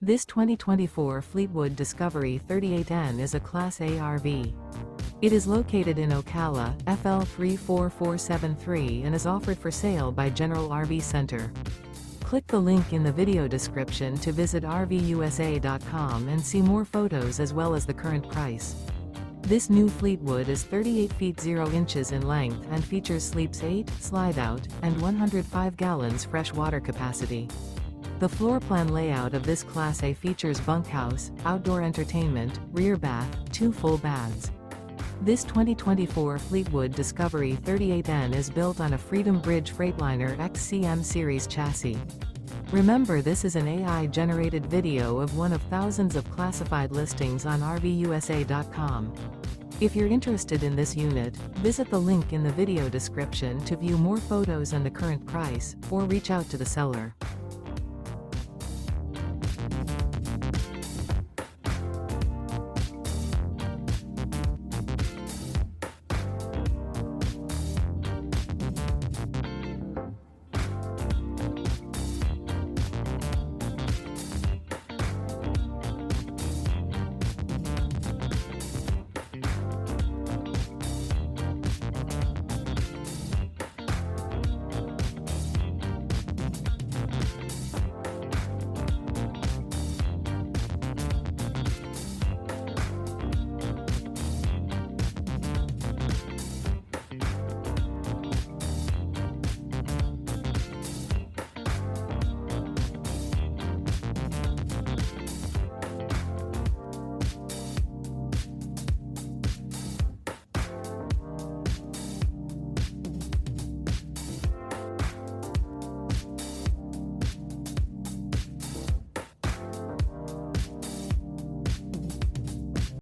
This 2024 Fleetwood Discovery 38N is a Class A RV. It is located in Ocala, FL 34473 and is offered for sale by General RV Center. Click the link in the video description to visit RVUSA.com and see more photos as well as the current price. This new Fleetwood is 38 feet 0 inches in length and features sleeps 8, Slideout, and 105 gallons fresh water capacity. The floor plan layout of this Class A features bunkhouse, outdoor entertainment, rear bath, 2 full baths. This 2024 Fleetwood Discovery 38N is built on a Freedom Bridge Freightliner XCM series chassis. Remember, this is an AI-generated video of one of thousands of classified listings on RVUSA.com. If you're interested in this unit, visit the link in the video description to view more photos and the current price, or reach out to the seller.